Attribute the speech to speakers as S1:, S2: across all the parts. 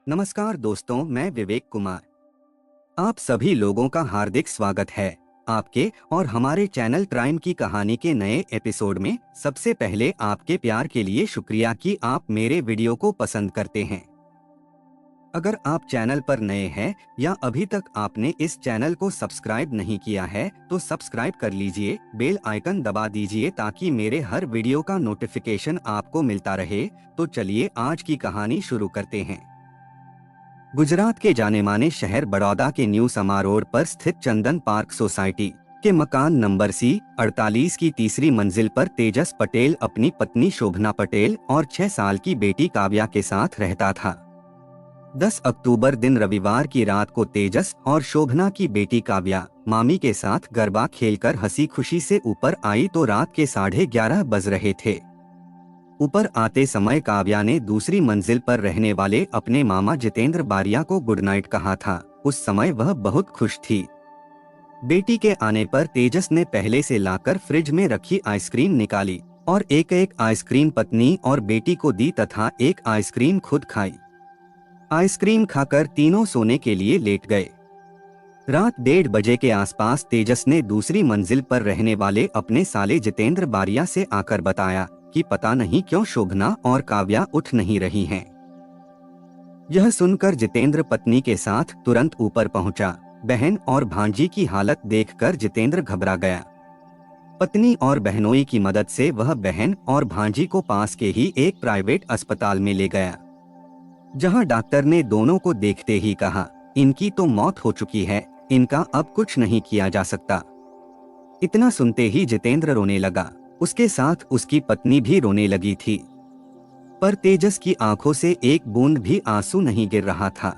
S1: नमस्कार दोस्तों, मैं विवेक कुमार। आप सभी लोगों का हार्दिक स्वागत है आपके और हमारे चैनल क्राइम की कहानी के नए एपिसोड में। सबसे पहले आपके प्यार के लिए शुक्रिया कि आप मेरे वीडियो को पसंद करते हैं। अगर आप चैनल पर नए हैं या अभी तक आपने इस चैनल को सब्सक्राइब नहीं किया है तो सब्सक्राइब कर लीजिए, बेल आइकन दबा दीजिए ताकि मेरे हर वीडियो का नोटिफिकेशन आपको मिलता रहे। तो चलिए आज की कहानी शुरू करते हैं। गुजरात के जाने माने शहर बड़ौदा के न्यू समा रोड पर स्थित चंदन पार्क सोसाइटी के मकान नंबर C48 की तीसरी मंजिल पर तेजस पटेल अपनी पत्नी शोभना पटेल और 6 साल की बेटी काव्या के साथ रहता था। 10 अक्टूबर दिन रविवार की रात को तेजस और शोभना की बेटी काव्या मामी के साथ गरबा खेलकर हंसी खुशी से ऊपर आई तो रात के 11:30 बज रहे थे। ऊपर आते समय काव्या ने दूसरी मंजिल पर रहने वाले अपने मामा जितेंद्र बारिया को गुड नाइट कहा था। उस समय वह बहुत खुश थी। बेटी के आने पर तेजस ने पहले से लाकर फ्रिज में रखी आइसक्रीम निकाली और एक एक आइसक्रीम पत्नी और बेटी को दी तथा एक आइसक्रीम खुद खाई। आइसक्रीम खाकर तीनों सोने के लिए लेट गए। रात 1:30 बजे के आसपास तेजस ने दूसरी मंजिल पर रहने वाले अपने साले जितेंद्र बारिया से आकर बताया कि पता नहीं क्यों शोभना और काव्या उठ नहीं रही हैं। यह सुनकर जितेंद्र पत्नी के साथ तुरंत ऊपर पहुंचा। बहन और भांजी की हालत देखकर जितेंद्र घबरा गया। पत्नी और बहनोई की मदद से वह बहन और भांजी को पास के ही एक प्राइवेट अस्पताल में ले गया, जहां डॉक्टर ने दोनों को देखते ही कहा, इनकी तो मौत हो चुकी है, इनका अब कुछ नहीं किया जा सकता। इतना सुनते ही जितेंद्र रोने लगा। उसके साथ उसकी पत्नी भी रोने लगी थी, पर तेजस की आंखों से एक बूंद भी आंसू नहीं गिर रहा था।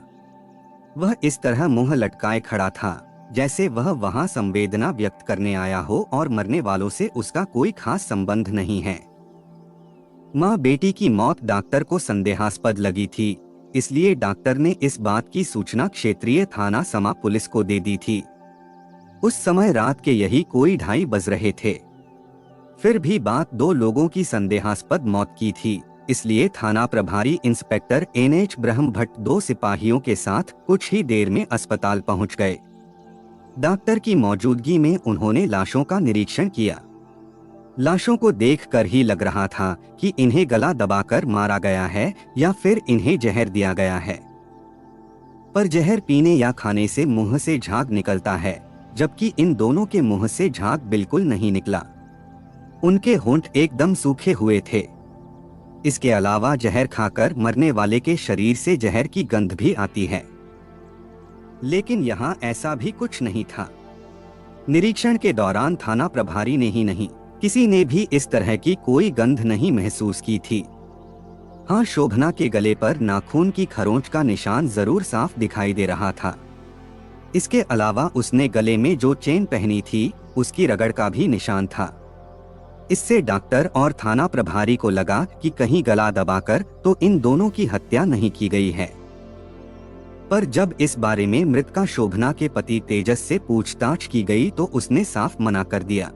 S1: वह इस तरह मुंह लटकाए खड़ा था जैसे वह वहां संवेदना व्यक्त करने आया हो और मरने वालों से उसका कोई खास संबंध नहीं है। मां बेटी की मौत डॉक्टर को संदेहास्पद लगी थी, इसलिए डॉक्टर ने इस बात की सूचना क्षेत्रीय थाना समा पुलिस को दे दी थी। उस समय रात के यही कोई 2:30 बज रहे थे। फिर भी बात 2 लोगों की संदेहास्पद मौत की थी, इसलिए थाना प्रभारी इंस्पेक्टर NH ब्रह्मभट्ट 2 सिपाहियों के साथ कुछ ही देर में अस्पताल पहुंच गए। डॉक्टर की मौजूदगी में उन्होंने लाशों का निरीक्षण किया। लाशों को देखकर ही लग रहा था कि इन्हें गला दबाकर मारा गया है या फिर इन्हें जहर दिया गया है। पर जहर पीने या खाने से मुंह से झाग निकलता है, जबकि इन दोनों के मुंह से झाग बिल्कुल नहीं निकला। उनके होंठ एकदम सूखे हुए थे। इसके अलावा जहर खाकर मरने वाले के शरीर से जहर की गंध भी आती है, लेकिन यहाँ ऐसा भी कुछ नहीं था। निरीक्षण के दौरान थाना प्रभारी ने ही नहीं, किसी ने भी इस तरह की कोई गंध नहीं महसूस की थी। हाँ, शोभना के गले पर नाखून की खरोंच का निशान जरूर साफ दिखाई दे रहा था। इसके अलावा उसने गले में जो चेन पहनी थी उसकी रगड़ का भी निशान था। इससे डॉक्टर और थाना प्रभारी को लगा कि कहीं गला दबाकर तो इन दोनों की हत्या नहीं की गई है। पर जब इस बारे में मृतका शोभना के पति तेजस से पूछताछ की गई तो उसने साफ मना कर दिया।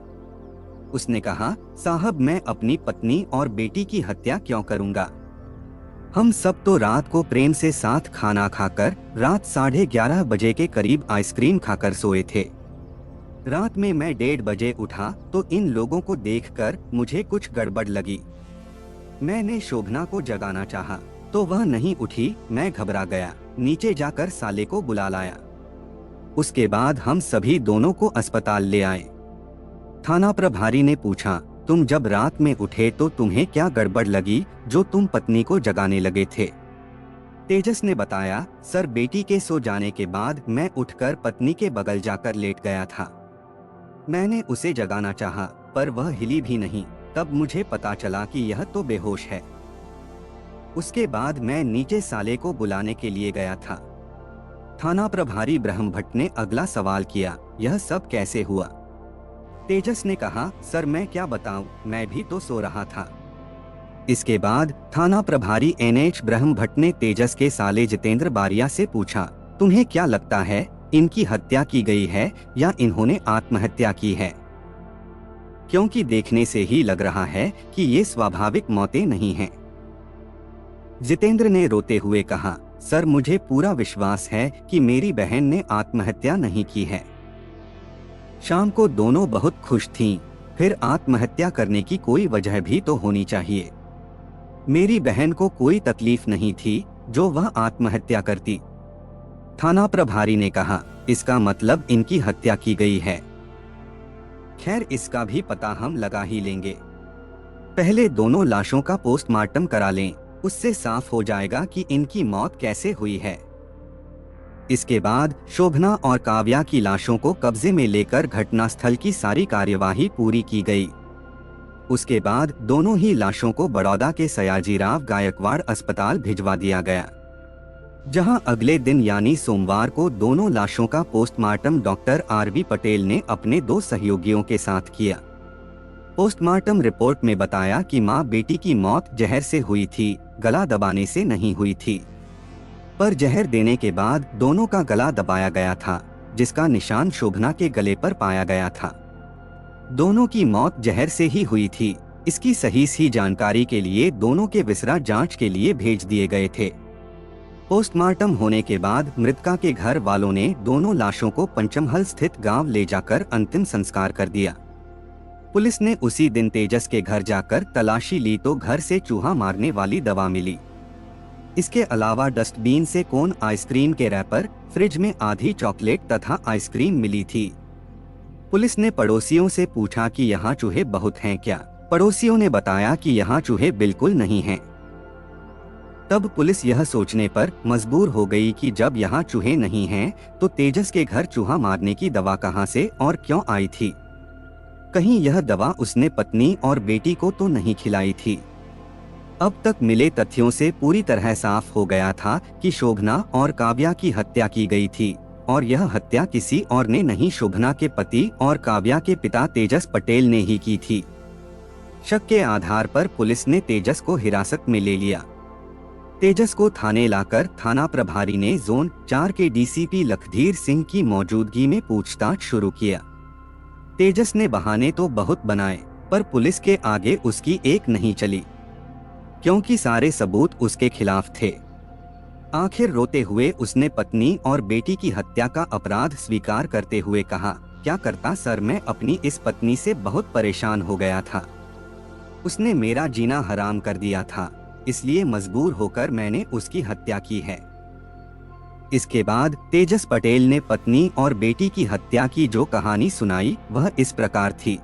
S1: उसने कहा, साहब, मैं अपनी पत्नी और बेटी की हत्या क्यों करूंगा? हम सब तो रात को प्रेम से साथ खाना खाकर रात 11:30 बजे के करीब आइसक्रीम खाकर सोए थे। रात में मैं 1:30 बजे उठा तो इन लोगों को देखकर मुझे कुछ गड़बड़ लगी। मैंने शोभना को जगाना चाहा तो वह नहीं उठी। मैं घबरा गया, नीचे जाकर साले को बुला लाया। उसके बाद हम सभी दोनों को अस्पताल ले आए। थाना प्रभारी ने पूछा, तुम जब रात में उठे तो तुम्हें क्या गड़बड़ लगी जो तुम पत्नी को जगाने लगे थे? तेजस ने बताया, सर, बेटी के सो जाने के बाद मैं उठकर पत्नी के बगल जाकर लेट गया था। मैंने उसे जगाना चाहा पर वह हिली भी नहीं। तब मुझे पता चला कि यह तो बेहोश है। उसके बाद मैं नीचे साले को बुलाने के लिए गया था। थाना प्रभारी ब्रह्मभट्ट ने अगला सवाल किया, यह सब कैसे हुआ? तेजस ने कहा, सर, मैं क्या बताऊं, मैं भी तो सो रहा था। इसके बाद थाना प्रभारी NH ब्रह्मभट्ट ने तेजस के साले जितेंद्र बारिया से पूछा, तुम्हें क्या लगता है, इनकी हत्या की गई है या इन्होंने आत्महत्या की है? क्योंकि देखने से ही लग रहा है कि ये स्वाभाविक मौतें नहीं हैं। जितेंद्र ने रोते हुए कहा, सर, मुझे पूरा विश्वास है कि मेरी बहन ने आत्महत्या नहीं की है। शाम को दोनों बहुत खुश थीं, फिर आत्महत्या करने की कोई वजह भी तो होनी चाहिए। मेरी बहन को कोई तकलीफ नहीं थी जो वह आत्महत्या करती। थाना प्रभारी ने कहा, इसका मतलब इनकी हत्या की गई है। खैर, इसका भी पता हम लगा ही लेंगे। पहले दोनों लाशों का पोस्टमार्टम करा लें, उससे साफ हो जाएगा कि इनकी मौत कैसे हुई है। इसके बाद शोभना और काव्या की लाशों को कब्जे में लेकर घटनास्थल की सारी कार्यवाही पूरी की गई। उसके बाद दोनों ही लाशों को बड़ौदा के सयाजीराव गायकवाड़ अस्पताल भिजवा दिया गया, जहां अगले दिन यानी सोमवार को दोनों लाशों का पोस्टमार्टम डॉक्टर आरवी पटेल ने अपने 2 सहयोगियों के साथ किया। पोस्टमार्टम रिपोर्ट में बताया कि मां बेटी की मौत जहर से हुई थी, गला दबाने से नहीं हुई थी। पर जहर देने के बाद दोनों का गला दबाया गया था, जिसका निशान शोभना के गले पर पाया गया था। दोनों की मौत जहर से ही हुई थी। इसकी सही जानकारी के लिए दोनों के विसरा जांच के लिए भेज दिए गए थे। पोस्टमार्टम होने के बाद मृतका के घर वालों ने दोनों लाशों को पंचमहल स्थित गांव ले जाकर अंतिम संस्कार कर दिया। पुलिस ने उसी दिन तेजस के घर जाकर तलाशी ली तो घर से चूहा मारने वाली दवा मिली। इसके अलावा डस्टबिन से कोन आइसक्रीम के रैपर, फ्रिज में आधी चॉकलेट तथा आइसक्रीम मिली थी। पुलिस ने पड़ोसियों से पूछा कि यहाँ चूहे बहुत हैं क्या? पड़ोसियों ने बताया कि यहाँ चूहे बिल्कुल नहीं हैं। तब पुलिस यह सोचने पर मजबूर हो गई कि जब यहाँ चूहे नहीं हैं, तो तेजस के घर चूहा मारने की दवा कहाँ से और क्यों आई थी? कहीं यह दवा उसने पत्नी और बेटी को तो नहीं खिलाई थी। अब तक मिले तथ्यों से पूरी तरह साफ हो गया था कि शोभना और काव्या की हत्या की गई थी, और यह हत्या किसी और ने नहीं, शोभना के पति और काव्या के पिता तेजस पटेल ने ही की थी। शक के आधार पर पुलिस ने तेजस को हिरासत में ले लिया। तेजस को थाने लाकर थाना प्रभारी ने जोन 4 के डीसीपी लखधीर सिंह की मौजूदगी में पूछताछ शुरू किया। तेजस ने बहाने तो बहुत बनाए, पर पुलिस के आगे उसकी एक नहीं चली, क्योंकि सारे सबूत उसके खिलाफ थे। आखिर रोते हुए उसने पत्नी और बेटी की हत्या का अपराध स्वीकार करते हुए कहा, क्या करता सर, मैं अपनी इस पत्नी से बहुत परेशान हो गया था। उसने मेरा जीना हराम कर दिया था, इसलिए मजबूर होकर मैंने उसकी हत्या की है। इसके बाद तेजस पटेल ने पत्नी और बेटी की हत्या की जो कहानी सुनाई वह इस प्रकार थी।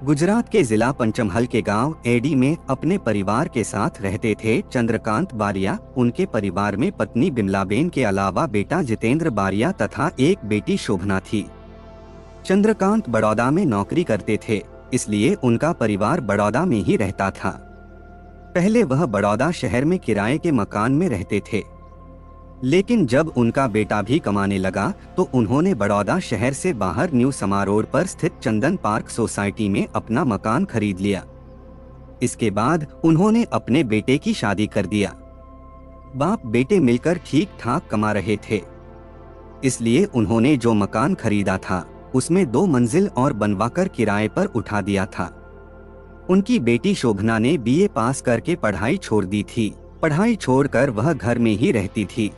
S1: गुजरात के जिला पंचमहल के गांव एडी में अपने परिवार के साथ रहते थे चंद्रकांत बारिया। उनके परिवार में पत्नी बिमलाबेन के अलावा बेटा जितेंद्र बारिया तथा एक बेटी शोभना थी। चंद्रकांत बड़ौदा में नौकरी करते थे, इसलिए उनका परिवार बड़ौदा में ही रहता था। पहले वह बड़ौदा शहर में किराए के मकान में रहते थे, लेकिन जब उनका बेटा भी कमाने लगा तो उन्होंने बड़ौदा शहर से बाहर न्यू समा रोड पर स्थित चंदन पार्क सोसाइटी में अपना मकान खरीद लिया। इसके बाद उन्होंने अपने बेटे की शादी कर दिया। बाप बेटे मिलकर ठीक ठाक कमा रहे थे, इसलिए उन्होंने जो मकान खरीदा था उसमें 2 मंजिल और बनवाकर किराए पर उठा दिया था। उनकी बेटी शोभना ने बीए पास करके पढ़ाई छोड़ दी थी। पढ़ाई छोड़कर वह घर में ही रहती थी।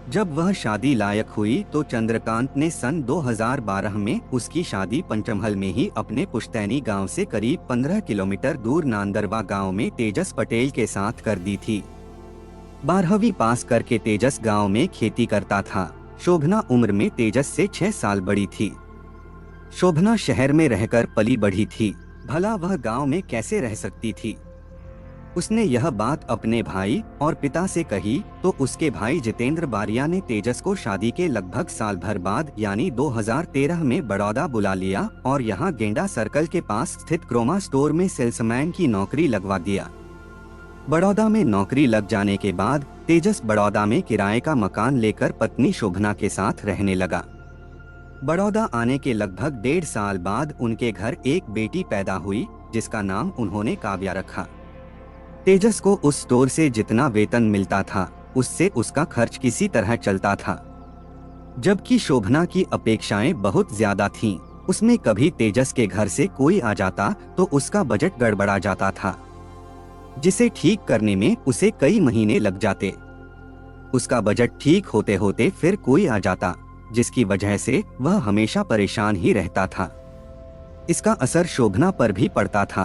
S1: जब वह शादी लायक हुई तो चंद्रकांत ने सन 2012 में उसकी शादी पंचमहल में ही अपने पुश्तैनी गांव से करीब 15 किलोमीटर दूर नांदरवा गांव में तेजस पटेल के साथ कर दी थी। 12वीं पास करके तेजस गांव में खेती करता था। शोभना उम्र में तेजस से 6 साल बड़ी थी। शोभना शहर में रहकर पली बढ़ी थी, भला वह गांव में कैसे रह सकती थी? उसने यह बात अपने भाई और पिता से कही तो उसके भाई जितेंद्र बारिया ने तेजस को शादी के लगभग साल भर बाद यानी 2013 में बड़ौदा बुला लिया और यहाँ गेंडा सर्कल के पास स्थित क्रोमा स्टोर में सेल्समैन की नौकरी लगवा दिया। बड़ौदा में नौकरी लग जाने के बाद तेजस बड़ौदा में किराए का मकान लेकर पत्नी शोभना के साथ रहने लगा। बड़ौदा आने के लगभग 1.5 साल बाद उनके घर एक बेटी पैदा हुई, जिसका नाम उन्होंने काव्या रखा। तेजस को उस स्टोर से जितना वेतन मिलता था उससे उसका खर्च किसी तरह चलता था, जबकि शोभना की अपेक्षाएं बहुत ज्यादा थीं। उसमें कभी तेजस के घर से कोई आ जाता तो उसका बजट गड़बड़ा जाता था, जिसे ठीक करने में उसे कई महीने लग जाते। उसका बजट ठीक होते होते फिर कोई आ जाता, जिसकी वजह से वह हमेशा परेशान ही रहता था। इसका असर शोभना पर भी पड़ता था।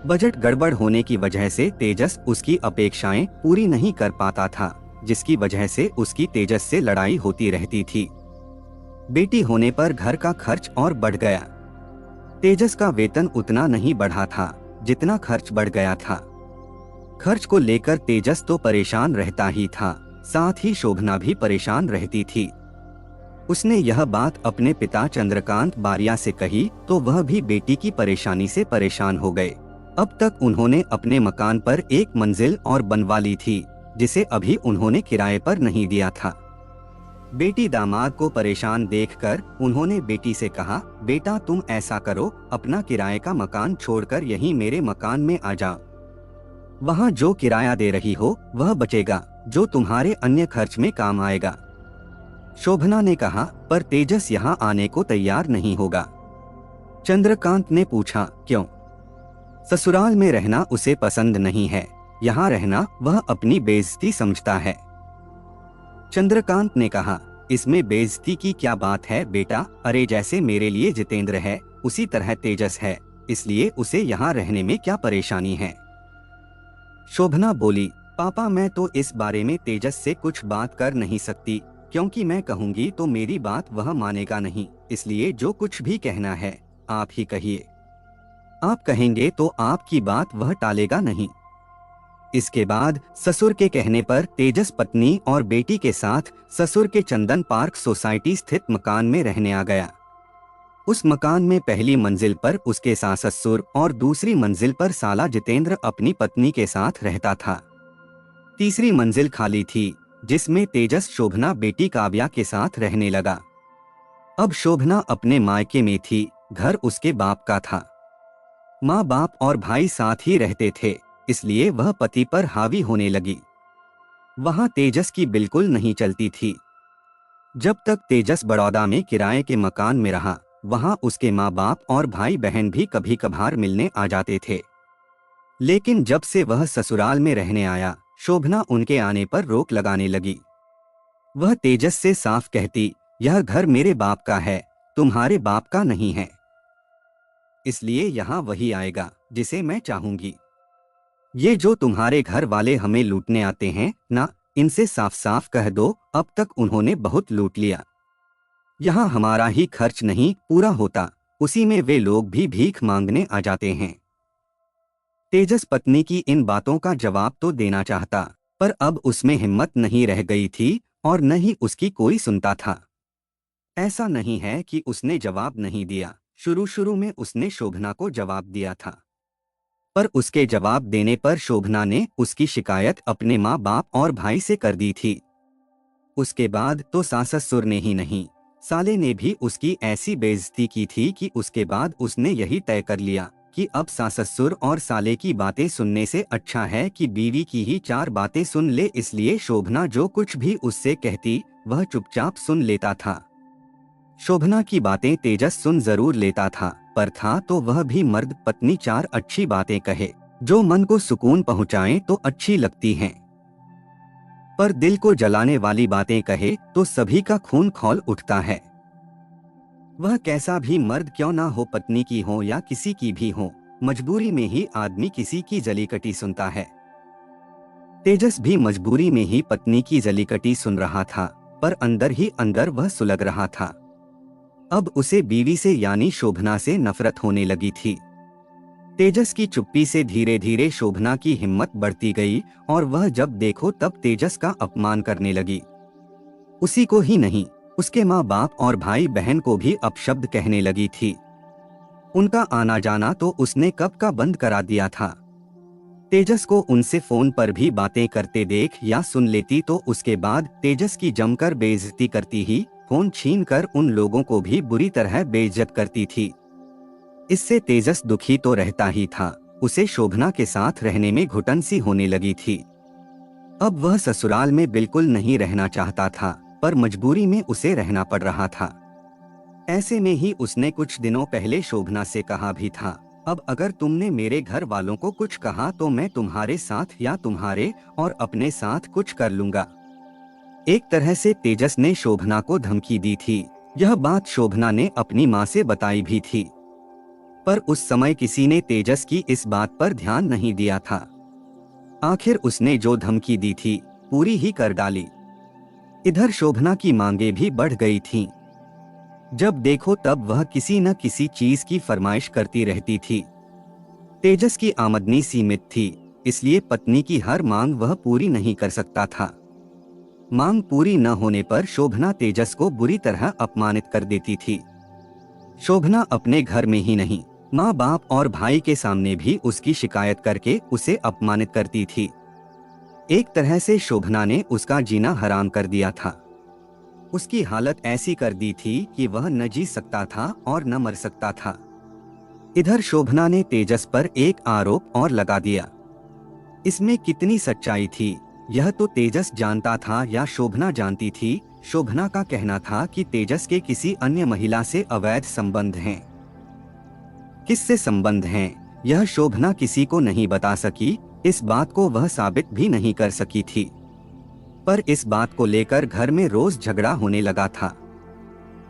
S1: बजट गड़बड़ होने की वजह से तेजस उसकी अपेक्षाएं पूरी नहीं कर पाता था, जिसकी वजह से उसकी तेजस से लड़ाई होती रहती थी। बेटी होने पर घर का खर्च और बढ़ गया। तेजस का वेतन उतना नहीं बढ़ा था जितना खर्च बढ़ गया था। खर्च को लेकर तेजस तो परेशान रहता ही था, साथ ही शोभना भी परेशान रहती थी। उसने यह बात अपने पिता चंद्रकांत बारिया से कही तो वह भी बेटी की परेशानी से परेशान हो गए। अब तक उन्होंने अपने मकान पर एक मंजिल और बनवा ली थी, जिसे अभी उन्होंने किराए पर नहीं दिया था। बेटी दामाद को परेशान देखकर उन्होंने बेटी से कहा, बेटा तुम ऐसा करो, अपना किराए का मकान छोड़कर यहीं मेरे मकान में आ जाओ। वहाँ जो किराया दे रही हो वह बचेगा, जो तुम्हारे अन्य खर्च में काम आएगा। शोभना ने कहा, पर तेजस यहाँ आने को तैयार नहीं होगा। चंद्रकांत ने पूछा, क्यों? ससुराल में रहना उसे पसंद नहीं है, यहाँ रहना वह अपनी बेइज्जती समझता है। चंद्रकांत ने कहा, इसमें बेइज्जती की क्या बात है बेटा? अरे जैसे मेरे लिए जितेंद्र है उसी तरह तेजस है, इसलिए उसे यहाँ रहने में क्या परेशानी है? शोभना बोली, पापा मैं तो इस बारे में तेजस से कुछ बात कर नहीं सकती, क्योंकि मैं कहूँगी तो मेरी बात वह मानेगा नहीं, इसलिए जो कुछ भी कहना है आप ही कहिए। आप कहेंगे तो आपकी बात वह टालेगा नहीं। इसके बाद ससुर के कहने पर तेजस पत्नी और बेटी के साथ ससुर के चंदन पार्क सोसाइटी स्थित मकान में रहने आ गया। उस मकान में पहली मंजिल पर उसके सास ससुर और दूसरी मंजिल पर साला जितेंद्र अपनी पत्नी के साथ रहता था। तीसरी मंजिल खाली थी, जिसमें तेजस शोभना बेटी काव्या के साथ रहने लगा। अब शोभना अपने मायके में थी, घर उसके बाप का था। माँ बाप और भाई साथ ही रहते थे, इसलिए वह पति पर हावी होने लगी। वहां तेजस की बिल्कुल नहीं चलती थी। जब तक तेजस बड़ौदा में किराए के मकान में रहा, वहां उसके माँ बाप और भाई बहन भी कभी कभार मिलने आ जाते थे। लेकिन जब से वह ससुराल में रहने आया, शोभना उनके आने पर रोक लगाने लगी। वह तेजस से साफ कहती, यह घर मेरे बाप का है, तुम्हारे बाप का नहीं है, इसलिए यहाँ वही आएगा जिसे मैं चाहूंगी। ये जो तुम्हारे घर वाले हमें लूटने आते हैं ना, इनसे साफ साफ कह दो, अब तक उन्होंने बहुत लूट लिया। यहाँ हमारा ही खर्च नहीं पूरा होता, उसी में वे लोग भी भीख मांगने आ जाते हैं। तेजस पत्नी की इन बातों का जवाब तो देना चाहता, पर अब उसमें हिम्मत नहीं रह गई थी और न ही उसकी कोई सुनता था। ऐसा नहीं है कि उसने जवाब नहीं दिया, शुरू में उसने शोभना को जवाब दिया था, पर उसके जवाब देने पर शोभना ने उसकी शिकायत अपने माँ बाप और भाई से कर दी थी। उसके बाद तो सास ससुर ने ही नहीं, साले ने भी उसकी ऐसी बेइज्जती की थी कि उसके बाद उसने यही तय कर लिया कि अब सास ससुर और साले की बातें सुनने से अच्छा है कि बीवी की ही चार बातें सुन ले। इसलिए शोभना जो कुछ भी उससे कहती वह चुपचाप सुन लेता था। शोभना की बातें तेजस सुन जरूर लेता था, पर था तो वह भी मर्द। पत्नी चार अच्छी बातें कहे जो मन को सुकून पहुँचाएं तो अच्छी लगती हैं, पर दिल को जलाने वाली बातें कहे तो सभी का खून खौल उठता है। वह कैसा भी मर्द क्यों ना हो, पत्नी की हो या किसी की भी हो, मजबूरी में ही आदमी किसी की जलीकटी सुनता है। तेजस भी मजबूरी में ही पत्नी की जलीकटी सुन रहा था, पर अंदर ही अंदर वह सुलग रहा था। अब उसे बीवी से यानी शोभना से नफरत होने लगी थी। तेजस की चुप्पी से धीरे धीरे शोभना की हिम्मत बढ़ती गई और वह जब देखो तब तेजस का अपमान करने लगी। उसी को ही नहीं, उसके माँ बाप और भाई बहन को भी अपशब्द कहने लगी थी। उनका आना जाना तो उसने कब का बंद करा दिया था। तेजस को उनसे फोन पर भी बातें करते देख या सुन लेती तो उसके बाद तेजस की जमकर बेइज्जती करती ही फोन छीनकर उन लोगों को भी बुरी तरह बेइज्जत करती थी। इससे तेजस दुखी तो रहता ही था, उसे शोभना के साथ रहने में घुटन सी होने लगी थी। अब वह ससुराल में बिल्कुल नहीं रहना चाहता था, पर मजबूरी में उसे रहना पड़ रहा था। ऐसे में ही उसने कुछ दिनों पहले शोभना से कहा भी था, अब अगर तुमने मेरे घर वालों को कुछ कहा तो मैं तुम्हारे साथ या तुम्हारे और अपने साथ कुछ कर लूंगा। एक तरह से तेजस ने शोभना को धमकी दी थी। यह बात शोभना ने अपनी माँ से बताई भी थी, पर उस समय किसी ने तेजस की इस बात पर ध्यान नहीं दिया था। आखिर उसने जो धमकी दी थी पूरी ही कर डाली। इधर शोभना की मांगे भी बढ़ गई थीं। जब देखो तब वह किसी न किसी चीज की फरमाइश करती रहती थी। तेजस की आमदनी सीमित थी, इसलिए पत्नी की हर मांग वह पूरी नहीं कर सकता था। मांग पूरी न होने पर शोभना तेजस को बुरी तरह अपमानित कर देती थी। शोभना अपने घर में ही नहीं, माँ बाप और भाई के सामने भी उसकी शिकायत करके उसे अपमानित करती थी। एक तरह से शोभना ने उसका जीना हराम कर दिया था। उसकी हालत ऐसी कर दी थी कि वह न जी सकता था और न मर सकता था। इधर शोभना ने तेजस पर एक आरोप और लगा दिया। इसमें कितनी सच्चाई थी यह तो तेजस जानता था या शोभना जानती थी। शोभना का कहना था कि तेजस के किसी अन्य महिला से अवैध संबंध हैं। किससे संबंध हैं यह शोभना किसी को नहीं बता सकी। इस बात को वह साबित भी नहीं कर सकी थी, पर इस बात को लेकर घर में रोज झगड़ा होने लगा था।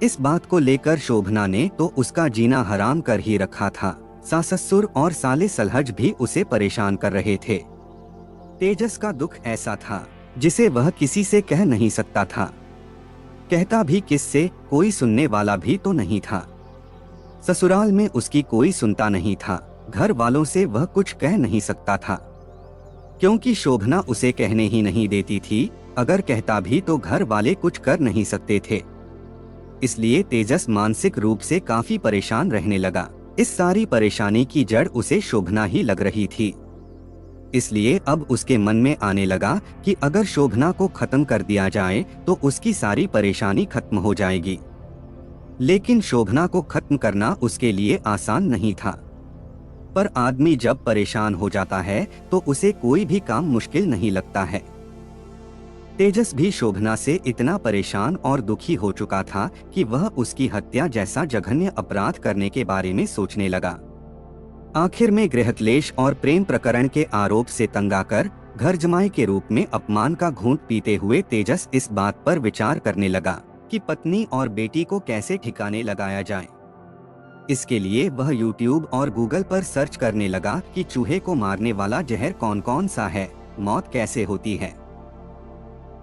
S1: इस बात को लेकर शोभना ने तो उसका जीना हराम कर ही रखा था। सास ससुर और साले सलहज भी उसे परेशान कर रहे थे। तेजस का दुख ऐसा था जिसे वह किसी से कह नहीं सकता था। कहता भी किससे, कोई सुनने वाला भी तो नहीं था। ससुराल में उसकी कोई सुनता नहीं था। घर वालों से वह कुछ कह नहीं सकता था, क्योंकि शोभना उसे कहने ही नहीं देती थी। अगर कहता भी तो घर वाले कुछ कर नहीं सकते थे। इसलिए तेजस मानसिक रूप से काफी परेशान रहने लगा। इस सारी परेशानी की जड़ उसे शोभना ही लग रही थी। इसलिए अब उसके मन में आने लगा कि अगर शोभना को खत्म कर दिया जाए तो उसकी सारी परेशानी खत्म हो जाएगी। लेकिन शोभना को खत्म करना उसके लिए आसान नहीं था। पर आदमी जब परेशान हो जाता है तो उसे कोई भी काम मुश्किल नहीं लगता है। तेजस भी शोभना से इतना परेशान और दुखी हो चुका था कि वह उसकी हत्या जैसा जघन्य अपराध करने के बारे में सोचने लगा। आखिर में गृहक्लेश और प्रेम प्रकरण के आरोप से तंग आकर घर जमाई के रूप में अपमान का घूंट पीते हुए तेजस इस बात पर विचार करने लगा कि पत्नी और बेटी को कैसे ठिकाने लगाया जाए। इसके लिए वह YouTube और Google पर सर्च करने लगा कि चूहे को मारने वाला जहर कौन कौन सा है, मौत कैसे होती है।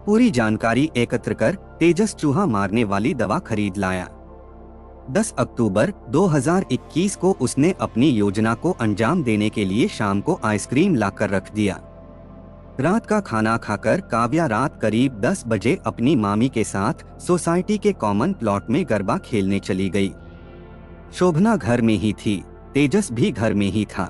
S1: पूरी जानकारी एकत्र कर तेजस चूहा मारने वाली दवा खरीद लाया। 10 अक्टूबर 2021 को उसने अपनी योजना को अंजाम देने के लिए शाम को आइसक्रीम लाकर रख दिया। रात का खाना खाकर काव्या रात करीब 10 बजे अपनी मामी के साथ सोसाइटी के कॉमन प्लॉट में गरबा खेलने चली गई। शोभना घर में ही थी, तेजस भी घर में ही था,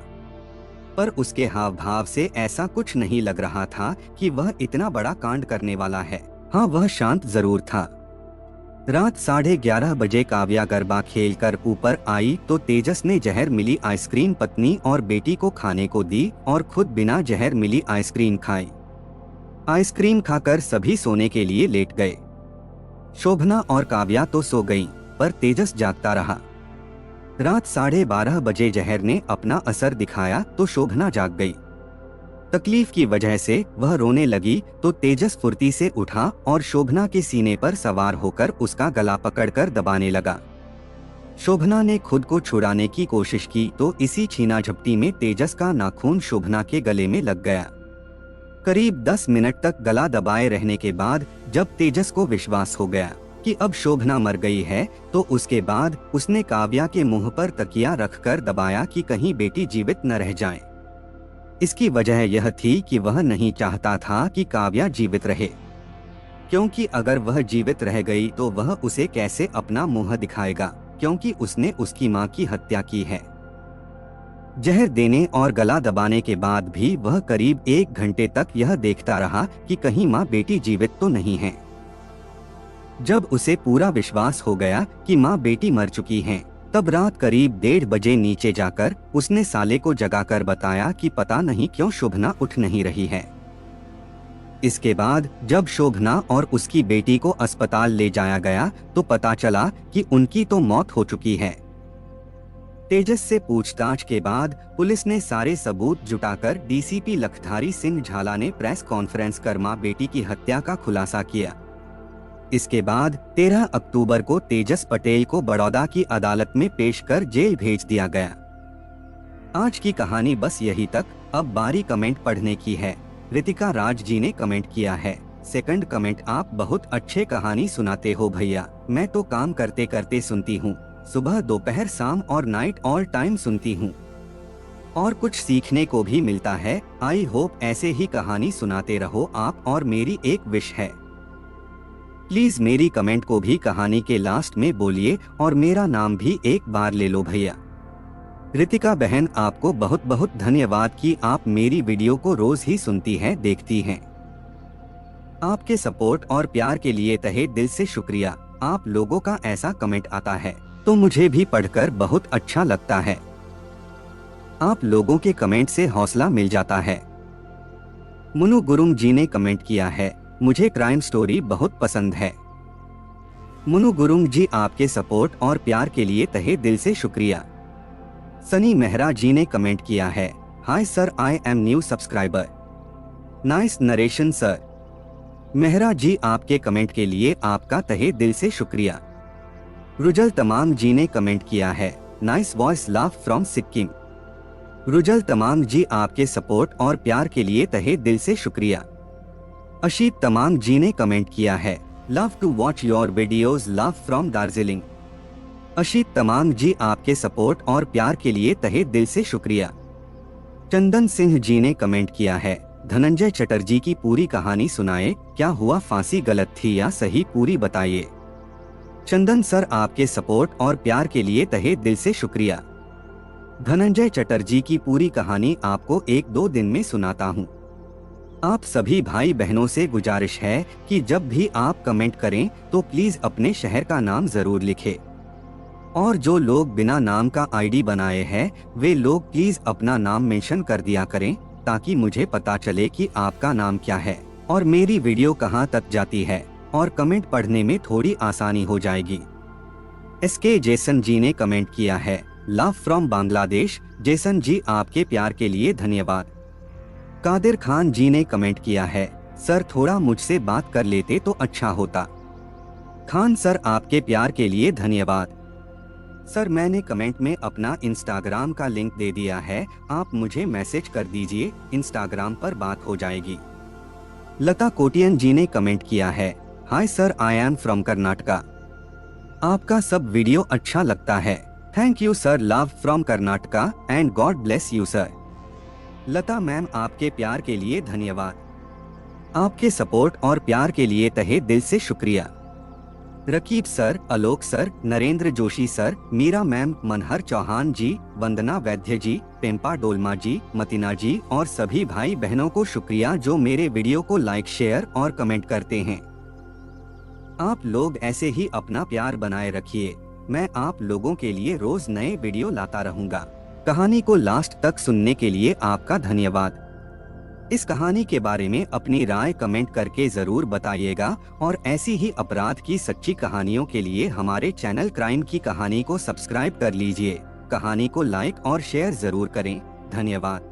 S1: पर उसके हाव भाव से ऐसा कुछ नहीं लग रहा था कि वह इतना बड़ा कांड करने वाला है। हाँ, वह शांत जरूर था। रात 11:30 बजे काव्या गरबा खेलकर ऊपर आई तो तेजस ने जहर मिली आइसक्रीम पत्नी और बेटी को खाने को दी और खुद बिना जहर मिली आइसक्रीम खाई। आइसक्रीम खाकर सभी सोने के लिए लेट गए। शोभना और काव्या तो सो गईं, पर तेजस जागता रहा। रात 12:30 बजे जहर ने अपना असर दिखाया तो शोभना जाग गई। तकलीफ की वजह से वह रोने लगी तो तेजस फुर्ती से उठा और शोभना के सीने पर सवार होकर उसका गला पकड़कर दबाने लगा। शोभना ने खुद को छुड़ाने की कोशिश की तो इसी छीना झपटी में तेजस का नाखून शोभना के गले में लग गया। करीब 10 मिनट तक गला दबाए रहने के बाद जब तेजस को विश्वास हो गया कि अब शोभना मर गई है तो उसके बाद उसने काव्या के मुंह पर तकिया रखकर दबाया कि कहीं बेटी जीवित न रह जाए। इसकी वजह यह थी कि वह नहीं चाहता था कि काव्या जीवित रहे, क्योंकि अगर वह जीवित रह गई तो वह उसे कैसे अपना मुंह दिखाएगा, क्योंकि उसने उसकी मां की हत्या की है। जहर देने और गला दबाने के बाद भी वह करीब 1 घंटे तक यह देखता रहा कि कहीं मां बेटी जीवित तो नहीं है। जब उसे पूरा विश्वास हो गया कि मां बेटी मर चुकी हैं, तब रात करीब 1:30 बजे नीचे जाकर उसने साले को जगाकर बताया कि पता नहीं क्यों शोभना उठ नहीं रही है। इसके बाद जब शोभना और उसकी बेटी को अस्पताल ले जाया गया तो पता चला कि उनकी तो मौत हो चुकी है। तेजस से पूछताछ के बाद पुलिस ने सारे सबूत जुटाकर डीसीपी लखधारी सिंह झाला ने प्रेस कॉन्फ्रेंस कर मां बेटी की हत्या का खुलासा किया। इसके बाद 13 अक्टूबर को तेजस पटेल को बड़ौदा की अदालत में पेश कर जेल भेज दिया गया। आज की कहानी बस यही तक। अब बारी कमेंट पढ़ने की है। रितिका राज जी ने कमेंट किया है, सेकंड कमेंट, आप बहुत अच्छे कहानी सुनाते हो भैया। मैं तो काम करते करते सुनती हूँ, सुबह दोपहर शाम और नाइट ऑल टाइम सुनती हूँ और कुछ सीखने को भी मिलता है। आई होप ऐसे ही कहानी सुनाते रहो आप, और मेरी एक विश है, प्लीज मेरी कमेंट को भी कहानी के लास्ट में बोलिए और मेरा नाम भी एक बार ले लो भैया। रितिका बहन, आपको बहुत बहुत धन्यवाद कि आप मेरी वीडियो को रोज ही सुनती हैं, देखती हैं। आपके सपोर्ट और प्यार के लिए तहे दिल से शुक्रिया। आप लोगों का ऐसा कमेंट आता है तो मुझे भी पढ़कर बहुत अच्छा लगता है। आप लोगों के कमेंट से हौसला मिल जाता है। मुनु गुरुंग जी ने कमेंट किया है, मुझे क्राइम स्टोरी बहुत पसंद है। मुनु गुरुंग जी, आपके सपोर्ट और प्यार के लिए तहे दिल से शुक्रिया। सनी मेहरा जी ने कमेंट किया है, hi sir, I am new subscriber, nice narration sir. Mehra ji, आपके कमेंट के लिए आपका तहे दिल से शुक्रिया। रुजल तमाम जी ने कमेंट किया है, nice voice love from Sikkim. Rujal Tamang ji, आपके सपोर्ट और प्यार के लिए तहे दिल से शुक्रिया। अशीत तमाम जी ने कमेंट किया है, love to watch your videos, love from Darjeeling. Ashit Tamang ji, आपके सपोर्ट और प्यार के लिए तहे दिल से शुक्रिया। चंदन सिंह जी ने कमेंट किया है, धनंजय चटर्जी की पूरी कहानी सुनाए, क्या हुआ, फांसी गलत थी या सही, पूरी बताइए। चंदन सर, आपके सपोर्ट और प्यार के लिए तहे दिल से शुक्रिया। धनंजय चटर्जी की पूरी कहानी आपको 1-2 दिन में सुनाता हूँ। आप सभी भाई बहनों से गुजारिश है कि जब भी आप कमेंट करें तो प्लीज अपने शहर का नाम जरूर लिखें, और जो लोग बिना नाम का आईडी बनाए हैं वे लोग प्लीज अपना नाम मेंशन कर दिया करें, ताकि मुझे पता चले कि आपका नाम क्या है और मेरी वीडियो कहां तक जाती है, और कमेंट पढ़ने में थोड़ी आसानी हो जाएगी। एसके जेसन जी ने कमेंट किया है, लव फ्रॉम बांग्लादेश। जेसन जी, आपके प्यार के लिए धन्यवाद। कादिर खान जी ने कमेंट किया है, सर थोड़ा मुझसे बात कर लेते तो अच्छा होता। खान सर, आपके प्यार के लिए धन्यवाद। सर, मैंने कमेंट में अपना इंस्टाग्राम का लिंक दे दिया है, आप मुझे मैसेज कर दीजिए, इंस्टाग्राम पर बात हो जाएगी। लता कोटियन जी ने कमेंट किया है, hi sir, I am from Karnataka. आपका सब वीडियो अच्छा लगता है, thank you sir, love from Karnataka and God bless you sir. Lata ma'am, आपके प्यार के लिए धन्यवाद। आपके सपोर्ट और प्यार के लिए तहे दिल से शुक्रिया। Raqib sir, Alok sir, Narendra Joshi sir, Meera ma'am, Manhar Chauhan ji, Vandana Vaidya ji, Pempa Dolma जी, मतीना जी और सभी भाई बहनों को शुक्रिया जो मेरे वीडियो को लाइक, शेयर और कमेंट करते हैं। आप लोग ऐसे ही अपना प्यार बनाए रखिए। मैं आप लोगों के लिए रोज नए वीडियो लाता रहूंगा। कहानी को लास्ट तक सुनने के लिए आपका धन्यवाद। इस कहानी के बारे में अपनी राय कमेंट करके जरूर बताइएगा, और ऐसी ही अपराध की सच्ची कहानियों के लिए हमारे चैनल क्राइम की कहानी को सब्सक्राइब कर लीजिए। कहानी को लाइक और शेयर जरूर करें। धन्यवाद।